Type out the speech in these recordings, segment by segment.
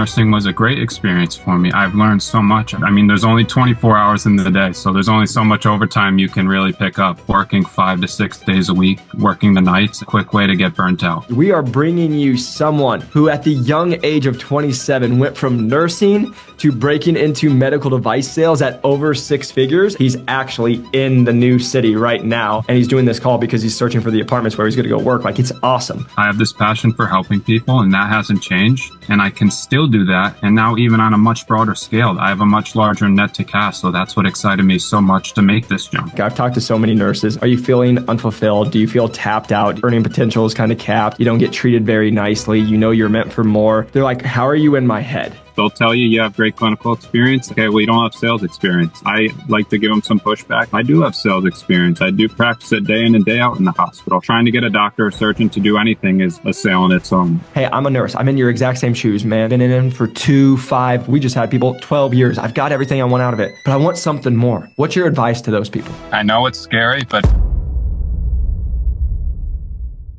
Nursing was a great experience for me. I've learned so much. I mean, there's only 24 hours in the day, so there's only so much overtime you can really pick up. Working 5 to 6 days a week, working the nights, a quick way to get burnt out. We are bringing you someone who at the young age of 27 went from nursing to breaking into medical device sales at over 6 figures. He's actually in the new city right now, and he's doing this call because he's searching for the apartments where he's going to go work. Like, it's awesome. I have this passion for helping people, and that hasn't changed, and I can still do that. And now even on a much broader scale, I have a much larger net to cast. So that's what excited me so much to make this jump. I've talked to so many nurses. Are you feeling unfulfilled? Do you feel tapped out? Earning potential is kind of capped. You don't get treated very nicely. You know you're meant for more. They're like, how are you in my head? They'll tell you have great clinical experience. Okay, well, you don't have sales experience. I like to give them some pushback. I do have sales experience. I do practice it day in and day out in the hospital. Trying to get a doctor or surgeon to do anything is a sale in its own. Hey, I'm a nurse. I'm in your exact same shoes, man. Been in them for 2, 5. We just had people 12 years. I've got everything I want out of it, but I want something more. What's your advice to those people? I know it's scary, but...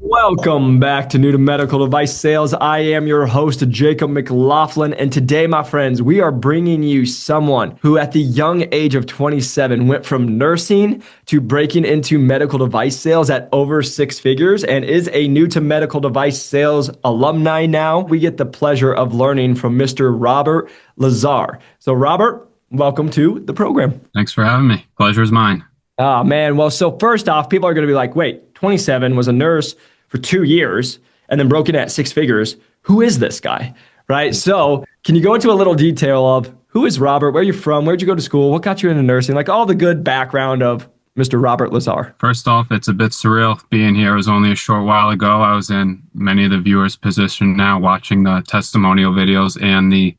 Welcome back to New to Medical Device Sales. I am your host, Jacob McLaughlin, and today, my friends, we are bringing you someone who at the young age of 27 went from nursing to breaking into medical device sales at over 6 figures and is a New to Medical Device Sales alumni now. We get the pleasure of learning from Mr. Robert Lazar. So, Robert, welcome to the program. Thanks for having me. Pleasure is mine. Oh, man. Well, so first off, people are going to be like, wait, 27, was a nurse for 2 years and then broke in at 6 figures. Who is this guy, right? So can you go into a little detail of who is Robert? Where are you from? Where'd you go to school? What got you into nursing? Like all the good background of Mr. Robert Lazar. First off, it's a bit surreal being here. It was only a short while ago. I was in many of the viewers' position now watching the testimonial videos and the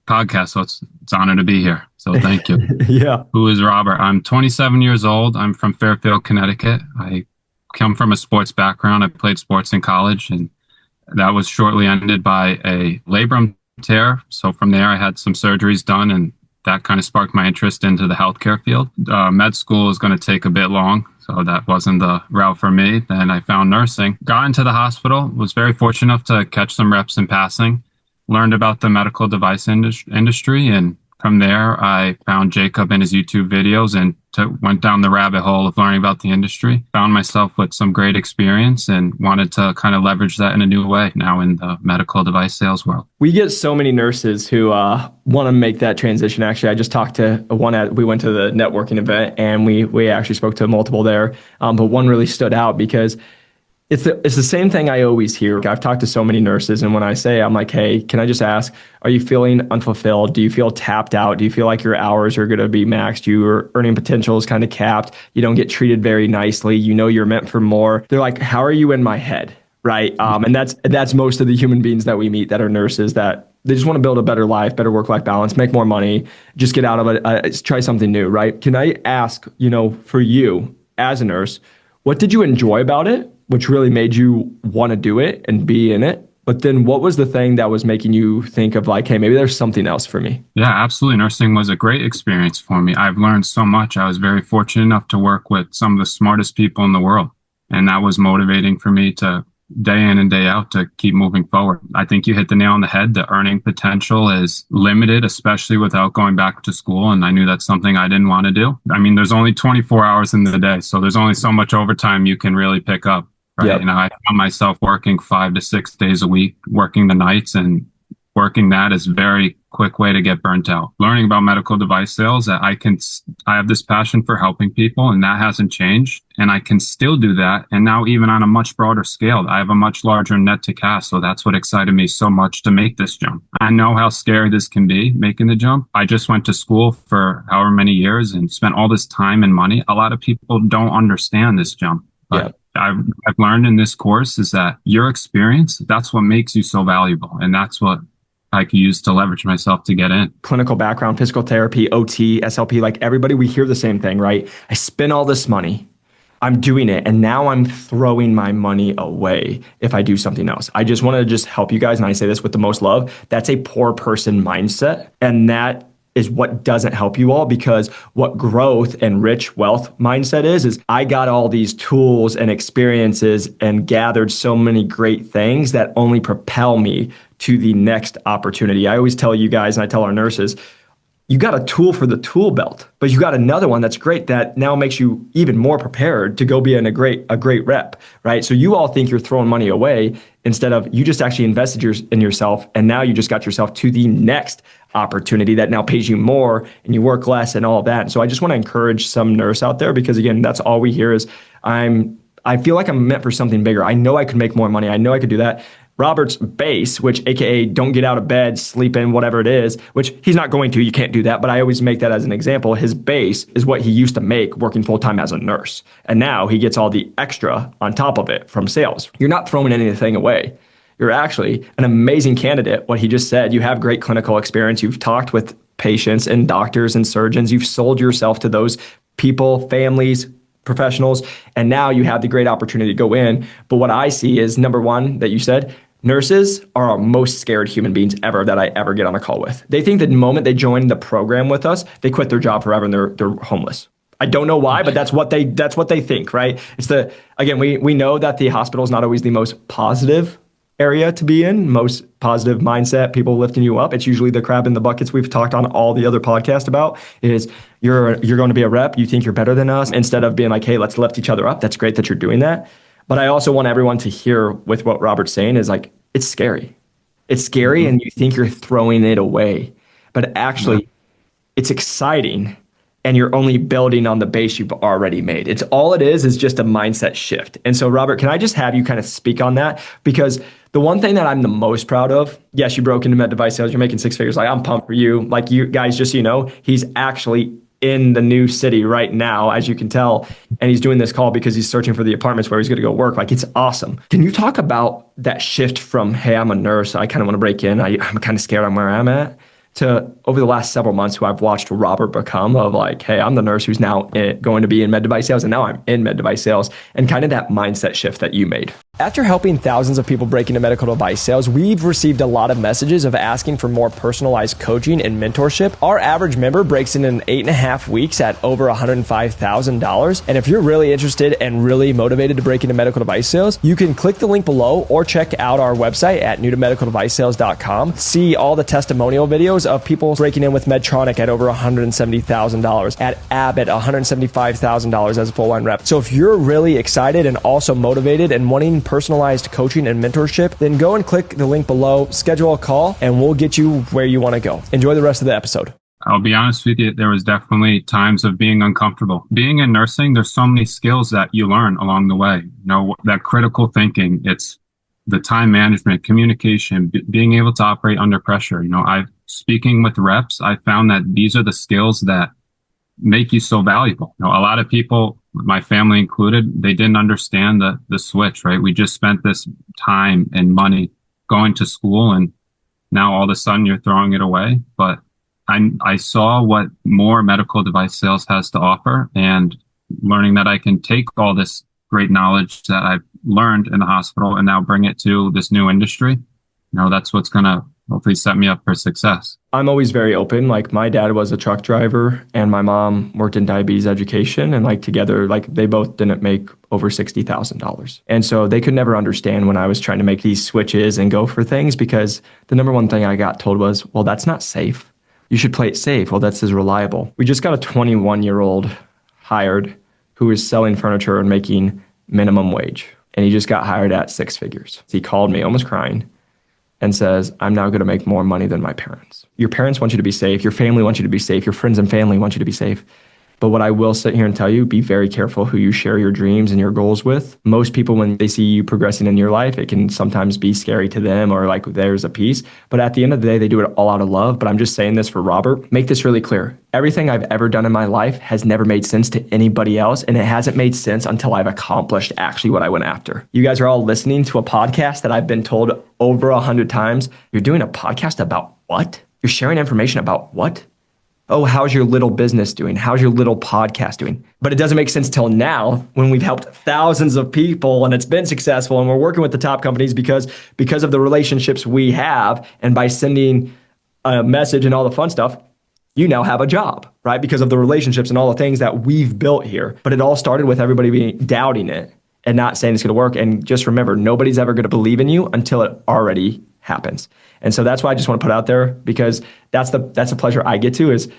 podcast. So it's an honor to be here. So thank you. Yeah. Who is Robert? I'm 27 years old. I'm from Fairfield, Connecticut. I come from a sports background. I played sports in college, and that was shortly ended by a labrum tear. So from there, I had some surgeries done, and that kind of sparked my interest into the healthcare field. Med school is going to take a bit long, so that wasn't the route for me. Then I found nursing, got into the hospital, was very fortunate enough to catch some reps in passing, learned about the medical device industry, and from there, I found Jacob and his YouTube videos and went down the rabbit hole of learning about the industry. Found myself with some great experience and wanted to kind of leverage that in a new way now in the medical device sales world. We get so many nurses who want to make that transition. Actually, I just talked to one we went to the networking event and we actually spoke to multiple there. But one really stood out because it's the same thing I always hear. I've talked to so many nurses, and when I say, I'm like, hey, can I just ask, are you feeling unfulfilled? Do you feel tapped out? Do you feel like your hours are going to be maxed? Your earning potential is kind of capped. You don't get treated very nicely. You know you're meant for more. They're like, how are you in my head? Right? And that's most of the human beings that we meet that are nurses, that they just want to build a better life, better work-life balance, make more money, just get out of it, try something new, right? Can I ask, for you as a nurse, what did you enjoy about it, which really made you want to do it and be in it? But then what was the thing that was making you think of like, hey, maybe there's something else for me? Yeah, absolutely. Nursing was a great experience for me. I've learned so much. I was very fortunate enough to work with some of the smartest people in the world. And that was motivating for me to day in and day out to keep moving forward. I think you hit the nail on the head. The earning potential is limited, especially without going back to school. And I knew that's something I didn't want to do. I mean, there's only 24 hours in the day. So there's only so much overtime you can really pick up. Right. Yep. I found myself working 5 to 6 days a week, working the nights, and working that is a very quick way to get burnt out. Learning about medical device sales, I have this passion for helping people, and that hasn't changed. And I can still do that. And now even on a much broader scale, I have a much larger net to cast. So that's what excited me so much to make this jump. I know how scary this can be, making the jump. I just went to school for however many years and spent all this time and money. A lot of people don't understand this jump. But yeah. I've learned in this course is that your experience, that's what makes you so valuable. And that's what I could use to leverage myself to get in. Clinical background, physical therapy, OT, SLP, like everybody, we hear the same thing, right? I spend all this money. I'm doing it. And now I'm throwing my money away if I do something else. I just want to help you guys. And I say this with the most love. That's a poor person mindset. And that is what doesn't help you all, because what growth and rich wealth mindset is I got all these tools and experiences and gathered so many great things that only propel me to the next opportunity. I always tell you guys, and I tell our nurses, you got a tool for the tool belt, but you got another one that's great that now makes you even more prepared to go be a great rep, right? So you all think you're throwing money away instead of you just actually invested in yourself, and now you just got yourself to the next opportunity that now pays you more and you work less and all of that. And so I just want to encourage some nurse out there, because again, that's all we hear is I feel like I'm meant for something bigger. I know I could make more money. I know I could do that. Robert's base, which AKA don't get out of bed, sleep in, whatever it is, which he's not going to, you can't do that. But I always make that as an example. His base is what he used to make working full time as a nurse. And now he gets all the extra on top of it from sales. You're not throwing anything away. You're actually an amazing candidate. What he just said, you have great clinical experience. You've talked with patients and doctors and surgeons. You've sold yourself to those people, families, professionals, and now you have the great opportunity to go in. But what I see is, number one, that you said, nurses are our most scared human beings ever that I ever get on a call with. They think the moment they join the program with us, they quit their job forever and they're homeless. I don't know why, but that's what they think, right? Again, we know that the hospital is not always the most positive area to be in, most positive mindset, people lifting you up. It's usually the crab in the buckets we've talked on all the other podcasts about, is you're going to be a rep, you think you're better than us, instead of being like, hey, let's lift each other up. That's great that you're doing that. But I also want everyone to hear with what Robert's saying is like, it's scary. It's scary, and you think you're throwing it away. But actually, it's exciting, and you're only building on the base you've already made. It's all it is just a mindset shift. And so, Robert, can I just have you kind of speak on that? Because the one thing that I'm the most proud of, yes, you broke into med device sales, you're making six figures. Like, I'm pumped for you. Like, you guys, just so you know, he's actually in the new city right now, as you can tell, and he's doing this call because he's searching for the apartments where he's going to go work. Like, it's awesome. Can you talk about that shift from, hey, I'm a nurse, I kind of want to break in, I'm kind of scared on where I'm at, to over the last several months who I've watched Robert become, of like, hey, I'm the nurse who's now going to be in med device sales, and now I'm in med device sales, and kind of that mindset shift that you made? After helping thousands of people break into medical device sales, we've received a lot of messages of asking for more personalized coaching and mentorship. Our average member breaks in 8.5 weeks at over $105,000. And if you're really interested and really motivated to break into medical device sales, you can click the link below or check out our website at newtomedicaldevicesales.com. See all the testimonial videos of people breaking in with Medtronic at over $170,000, at Abbott, $175,000 as a full-line rep. So if you're really excited and also motivated and wanting personalized coaching and mentorship, then go and click the link below, schedule a call, and we'll get you where you want to go. Enjoy the rest of the episode. I'll be honest with you, there was definitely times of being uncomfortable. Being in nursing, there's so many skills that you learn along the way. You know, that critical thinking, it's the time management, communication, being able to operate under pressure. You know, speaking with reps, I found that these are the skills that make you so valuable. You know, a lot of people, my family included, they didn't understand the switch, right? We just spent this time and money going to school, and now all of a sudden you're throwing it away. But I saw what more medical device sales has to offer, and learning that I can take all this great knowledge that I've learned in the hospital and now bring it to this new industry. You know, that's what's going to hopefully set me up for success. I'm always very open. Like, my dad was a truck driver and my mom worked in diabetes education, and like together, like they both didn't make over $60,000. And so they could never understand when I was trying to make these switches and go for things, because the number one thing I got told was, well, that's not safe. You should play it safe. Well, that's as reliable. We just got a 21-year-old hired who is selling furniture and making minimum wage. And he just got hired at six figures. He called me almost crying and says, I'm now going to make more money than my parents. Your parents want you to be safe. Your family wants you to be safe. Your friends and family want you to be safe. But what I will sit here and tell you, be very careful who you share your dreams and your goals with. Most people, when they see you progressing in your life, it can sometimes be scary to them, or like there's a piece. But at the end of the day, they do it all out of love. But I'm just saying this for Robert. Make this really clear. Everything I've ever done in my life has never made sense to anybody else. And it hasn't made sense until I've accomplished actually what I went after. You guys are all listening to a podcast that I've been told over 100 times. You're doing a podcast about what? You're sharing information about what? Oh, how's your little business doing? How's your little podcast doing? But it doesn't make sense till now, when we've helped thousands of people and it's been successful, and we're working with the top companies because of the relationships we have, and by sending a message and all the fun stuff, you now have a job, right? Because of the relationships and all the things that we've built here. But it all started with everybody being doubting it and not saying it's going to work. And just remember, nobody's ever going to believe in you until it already happens. And so that's why I just want to put out there, because that's the pleasure I get to, is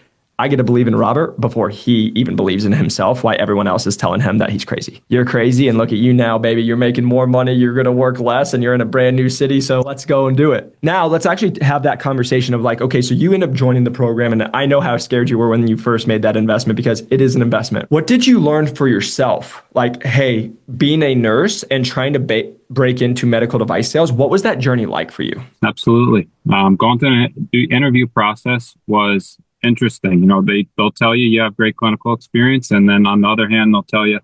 I get to believe in Robert before he even believes in himself, why everyone else is telling him that he's crazy. You're crazy, and look at you now, baby. You're making more money, you're going to work less, and you're in a brand new city, so let's go and do it. Now, let's actually have that conversation of like, okay, so you end up joining the program, and I know how scared you were when you first made that investment, because it is an investment. What did you learn for yourself? Like, hey, being a nurse and trying to break into medical device sales, what was that journey like for you? Absolutely. Going through the interview process was interesting. They'll tell you you have great clinical experience, and then on the other hand, they'll tell you,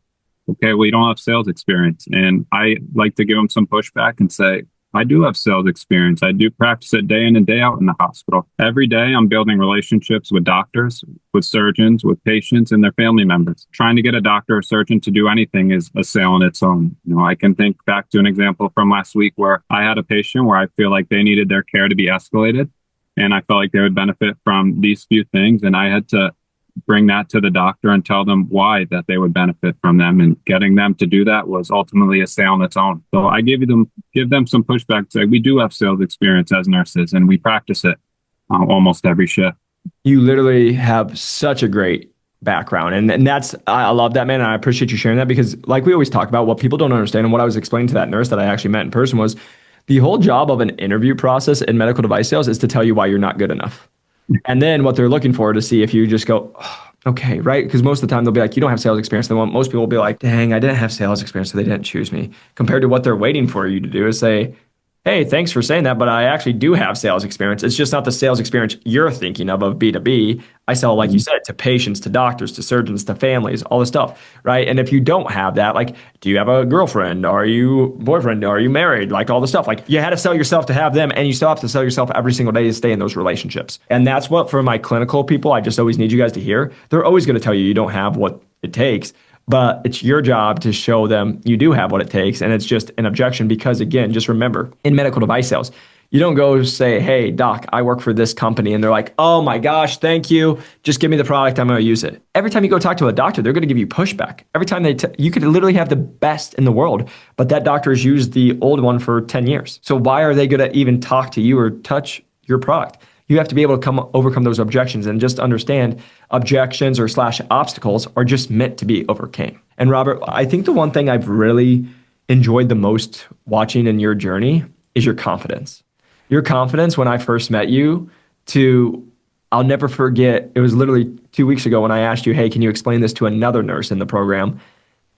okay, well, you don't have sales experience. And I like to give them some pushback and say, I do have sales experience. I do practice it day in and day out in the hospital. Every day I'm building relationships with doctors, with surgeons, with patients and their family members. Trying to get a doctor or surgeon to do anything is a sale in its own. I can think back to an example from last week where I had a patient where I feel like they needed their care to be escalated, and I felt like they would benefit from these few things. And I had to bring that to the doctor and tell them why that they would benefit from them. And getting them to do that was ultimately a sale on its own. So I give them some pushback to say, we do have sales experience as nurses, and we practice it almost every shift. You literally have such a great background. And that's, I love that, man. And I appreciate you sharing that, because like we always talk about, what people don't understand, and what I was explaining to that nurse that I actually met in person, was the whole job of an interview process in medical device sales is to tell you why you're not good enough. And then what they're looking for to see if you just go, oh, okay, right? Because most of the time they'll be like, you don't have sales experience. Most people will be like, dang, I didn't have sales experience, so they didn't choose me. Compared to what they're waiting for you to do is say, hey, thanks for saying that, but I actually do have sales experience. It's just not the sales experience you're thinking of B2B. I sell, like you said, to patients, to doctors, to surgeons, to families, all this stuff, right? And if you don't have that, like, do you have a girlfriend? Are you boyfriend? Are you married? Like all the stuff. Like, you had to sell yourself to have them, and you still have to sell yourself every single day to stay in those relationships. And that's what, for my clinical people, I just always need you guys to hear. They're always going to tell you you don't have what it takes. But it's your job to show them you do have what it takes. And it's just an objection because, again, just remember, in medical device sales, you don't go say, hey, doc, I work for this company. And they're like, oh my gosh, thank you. Just give me the product. I'm going to use it. Every time you go talk to a doctor, they're going to give you pushback. Every time you could literally have the best in the world, but that doctor has used the old one for 10 years. So why are they going to even talk to you or touch your product? You have to be able to overcome those objections, and just understand objections or / obstacles are just meant to be overcame. And Robert, I think the one thing I've really enjoyed the most watching in your journey is your confidence. Your confidence when I first met you I'll never forget, it was literally 2 weeks ago when I asked you, hey, can you explain this to another nurse in the program?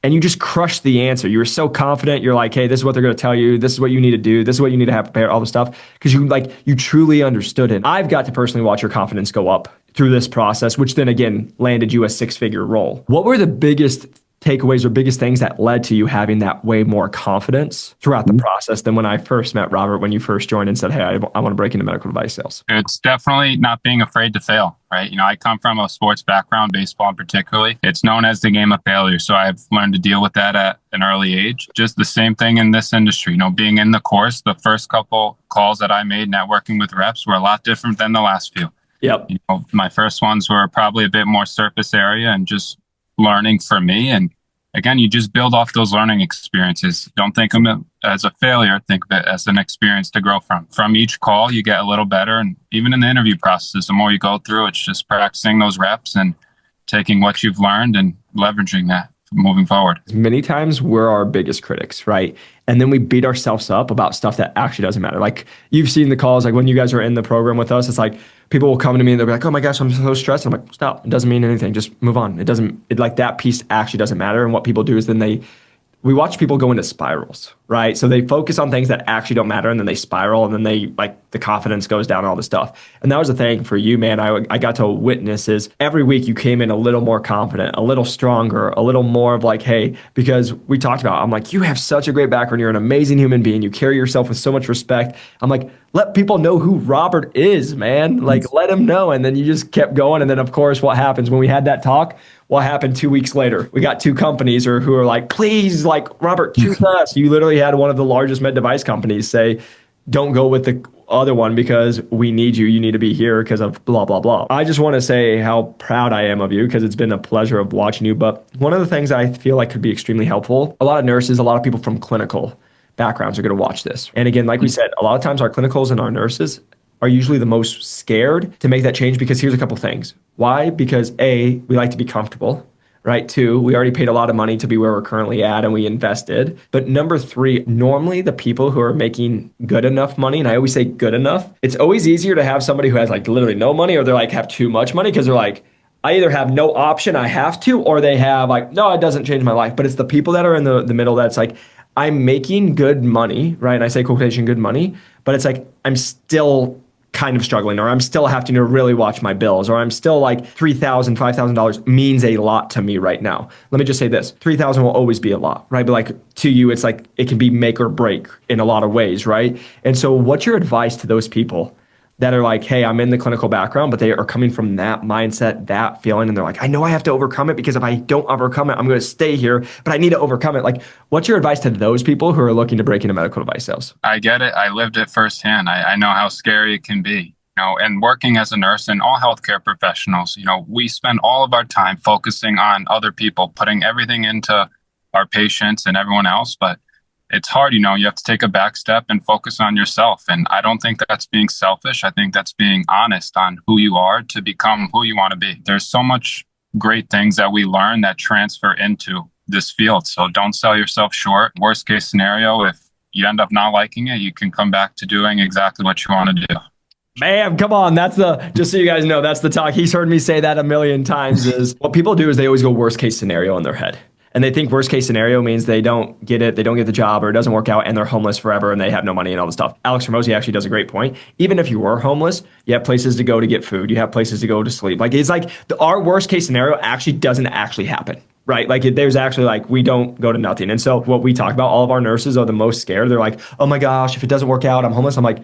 And you just crushed the answer. You were so confident. You're like, hey, this is what they're going to tell you. This is what you need to do. This is what you need to have prepared, all the stuff. Because you truly understood it. I've got to personally watch your confidence go up through this process, which then again landed you a 6-figure role. What were the biggest takeaways or biggest things that led to you having that way more confidence throughout the process than when I first met Robert, when you first joined and said, hey, I want to break into medical device sales? It's definitely not being afraid to fail, right? I come from a sports background, baseball particularly. It's known as the game of failure. So I've learned to deal with that at an early age. Just the same thing in this industry. Being in the course, the first couple calls that I made networking with reps were a lot different than the last few. Yep. My first ones were probably a bit more surface area and just learning for me. And again, you just build off those learning experiences. Don't think of it as a failure. Think of it as an experience to grow from. From each call, you get a little better. And even in the interview process, the more you go through, it's just practicing those reps and taking what you've learned and leveraging that moving forward. Many times we're our biggest critics, right? And then we beat ourselves up about stuff that actually doesn't matter. Like, you've seen the calls, like when you guys are in the program with us, it's like people will come to me and they'll be like, oh my gosh, I'm so stressed. I'm like, stop. It doesn't mean anything. Just move on. That piece actually doesn't matter. And what people do is then we watch people go into spirals, right? So they focus on things that actually don't matter, and then they spiral, and then the confidence goes down and all this stuff. And that was the thing for you, man. I got to witness is every week you came in a little more confident, a little stronger, a little more of like, hey, because we talked about, I'm like, you have such a great background. You're an amazing human being. You carry yourself with so much respect. I'm like, let people know who Robert is, man. Like, let them know. And then you just kept going. And then, of course, what happens when we had that talk? What happened 2 weeks later? We got two companies who are like, please, like, Robert, choose us. You literally had one of the largest med device companies say, don't go with the other one because we need you. You need to be here because of blah, blah, blah. I just want to say how proud I am of you because it's been a pleasure of watching you. But one of the things I feel like could be extremely helpful, a lot of nurses, a lot of people from clinical backgrounds are going to watch this. And again, like we said, a lot of times our clinicals and our nurses are usually the most scared to make that change because here's a couple things. Why? Because A, we like to be comfortable. Right? Two, we already paid a lot of money to be where we're currently at and we invested. But number three, normally the people who are making good enough money, and I always say good enough, it's always easier to have somebody who has like literally no money or they're like have too much money because they're like, I either have no option, I have to, or they have like, no, it doesn't change my life. But it's the people that are in the middle that's like, I'm making good money, right? And I say quotation good money, but it's like, I'm still kind of struggling, or I'm still having to really watch my bills, or I'm still like $3,000, $5,000 means a lot to me right now. Let me just say this, 3,000 will always be a lot, right? But like to you, it's like, it can be make or break in a lot of ways, right? And so what's your advice to those people that are like, hey, I'm in the clinical background, but they are coming from that mindset, that feeling, and they're like, I know I have to overcome it because if I don't overcome it, I'm going to stay here, but I need to overcome it. Like, what's your advice to those people who are looking to break into medical device sales? I get it. I lived it firsthand. I know how scary it can be. And working as a nurse and all healthcare professionals, we spend all of our time focusing on other people, putting everything into our patients and everyone else. But it's hard, you have to take a back step and focus on yourself. And I don't think that's being selfish. I think that's being honest on who you are to become who you want to be. There's so much great things that we learn that transfer into this field. So don't sell yourself short. Worst case scenario, if you end up not liking it, you can come back to doing exactly what you want to do. Man, come on. Just so you guys know, that's the talk. He's heard me say that a million times is what people do is they always go worst case scenario in their head. And they think worst case scenario means they don't get it, they don't get the job, or it doesn't work out, and they're homeless forever, and they have no money and all this stuff. Alex Hormozi actually does a great point. Even if you were homeless, you have places to go to get food, you have places to go to sleep. Like it's like our worst case scenario actually doesn't actually happen, right? Like there's actually like we don't go to nothing. And so what we talk about, all of our nurses are the most scared. They're like, oh my gosh, if it doesn't work out, I'm homeless. I'm like,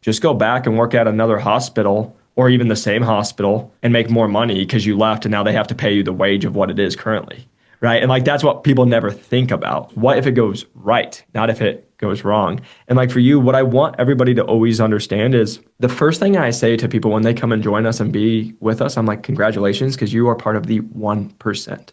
just go back and work at another hospital or even the same hospital and make more money because you left and now they have to pay you the wage of what it is currently. Right. And like, that's what people never think about. What if it goes right? Not if it goes wrong. And like for you, what I want everybody to always understand is the first thing I say to people when they come and join us and be with us, I'm like, congratulations, because you are part of the 1%.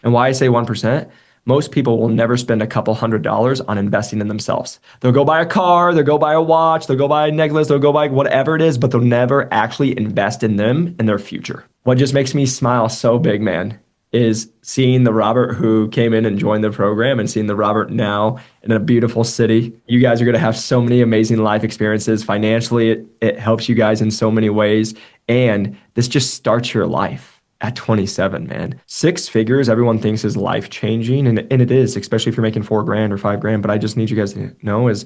And why I say 1%, most people will never spend a couple $100s on investing in themselves. They'll go buy a car, they'll go buy a watch, they'll go buy a necklace, they'll go buy whatever it is, but they'll never actually invest in them and their future. What just makes me smile so big, man, is seeing the Robert who came in and joined the program and seeing the Robert now in a beautiful city. You guys are going to have so many amazing life experiences. Financially, it helps you guys in so many ways. And this just starts your life at 27, man. 6 figures, everyone thinks is life changing. And it is, especially if you're making $4,000 or $5,000. But I just need you guys to know is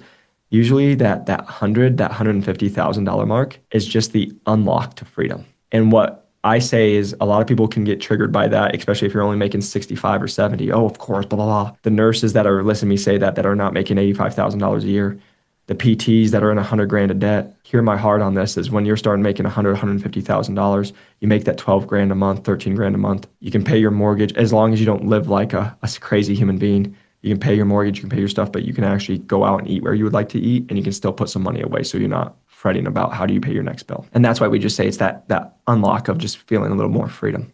usually that $150,000 mark is just the unlock to freedom. And what I say is a lot of people can get triggered by that, especially if you're only making 65 or 70. Oh, of course, blah, blah, blah. The nurses that are listening to me say that are not making $85,000 a year. The PTs that are in $100,000 of debt. Hear my heart on this is when you're starting making $150,000, you make that $12,000 a month, $13,000 a month. You can pay your mortgage as long as you don't live like a crazy human being. You can pay your mortgage, you can pay your stuff, but you can actually go out and eat where you would like to eat, and you can still put some money away so you're not fretting about how do you pay your next bill. And that's why we just say it's that unlock of just feeling a little more freedom.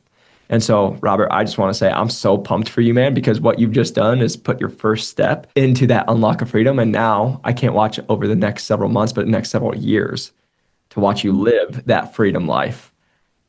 And so, Robert, I just want to say I'm so pumped for you, man, because what you've just done is put your first step into that unlock of freedom. And now I can't watch over the next several months, but the next several years to watch you live that freedom life.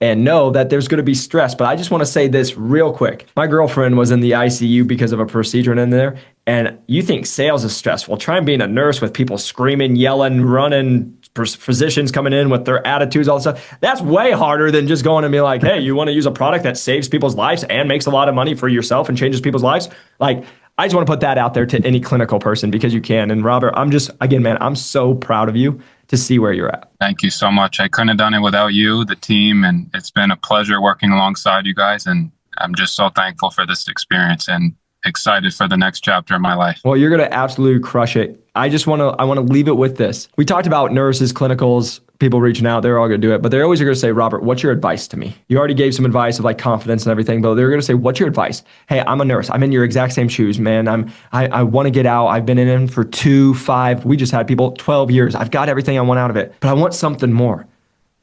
And know that there's going to be stress. But I just want to say this real quick. My girlfriend was in the ICU because of a procedure in there. And you think sales is stressful. Try being a nurse with people screaming, yelling, running, physicians coming in with their attitudes, all that stuff. That's way harder than just going and be like, hey, you want to use a product that saves people's lives and makes a lot of money for yourself and changes people's lives? Like, I just want to put that out there to any clinical person because you can. And Robert, again, man, I'm so proud of you to see where you're at. Thank you so much. I couldn't have done it without you, the team, and it's been a pleasure working alongside you guys. And I'm just so thankful for this experience and excited for the next chapter of my life. Well, you're going to absolutely crush it. I want to leave it with this. We talked about nurses, clinicals, people reaching out, they're all going to do it, but they're always going to say, Robert, what's your advice to me? You already gave some advice of like confidence and everything, but they're going to say, what's your advice? Hey, I'm a nurse. I'm in your exact same shoes, man. I want to get out. I've been in them for 2, 5, we just had people 12 years. I've got everything I want out of it, but I want something more.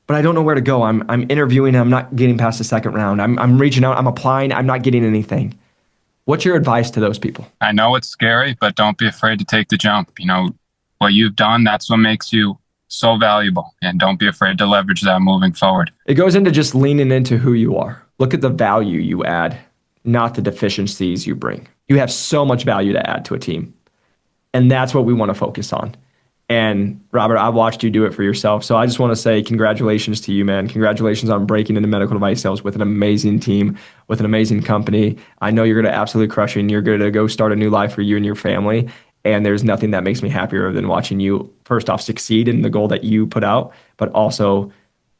But I don't know where to go. I'm interviewing. I'm not getting past the second round. I'm reaching out. I'm applying. I'm not getting anything. What's your advice to those people? I know it's scary, but don't be afraid to take the jump. You know, what you've done, that's what makes you so valuable. And don't be afraid to leverage that moving forward. It goes into just leaning into who you are. Look at the value you add, not the deficiencies you bring. You have so much value to add to a team. And that's what we want to focus on. And Robert, I've watched you do it for yourself. So I just want to say congratulations to you, man. Congratulations on breaking into medical device sales with an amazing team, with an amazing company. I know you're going to absolutely crush it and you're going to go start a new life for you and your family. And there's nothing that makes me happier than watching you, first off, succeed in the goal that you put out, but also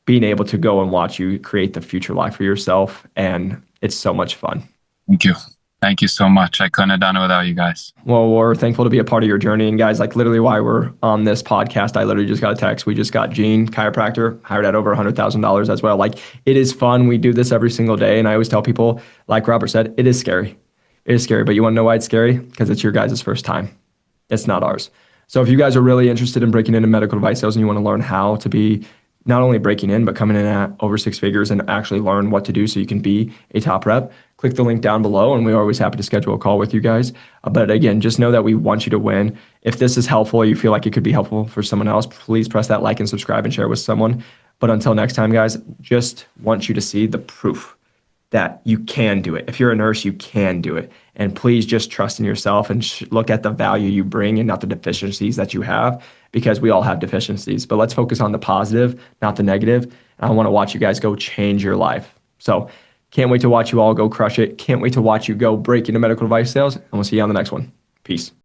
being able to go and watch you create the future life for yourself. And it's so much fun. Thank you. Thank you so much. I couldn't have done it without you guys. Well, we're thankful to be a part of your journey. And guys, like literally why we're on this podcast, I literally just got a text. We just got Gene, chiropractor, hired at over $100,000 as well. Like it is fun. We do this every single day. And I always tell people, like Robert said, it is scary. It is scary. But you want to know why it's scary? Because it's your guys' first time. It's not ours. So if you guys are really interested in breaking into medical device sales and you want to learn how to be not only breaking in, but coming in at over 6 figures and actually learn what to do so you can be a top rep, click the link down below and we're always happy to schedule a call with you guys. But again, just know that we want you to win. If this is helpful or you feel like it could be helpful for someone else, please press that like and subscribe and share with someone. But until next time, guys, just want you to see the proof that you can do it. If you're a nurse, you can do it. And please just trust in yourself and look at the value you bring and not the deficiencies that you have, because we all have deficiencies. But let's focus on the positive, not the negative. And I want to watch you guys go change your life. So can't wait to watch you all go crush it. Can't wait to watch you go break into medical device sales. And we'll see you on the next one. Peace.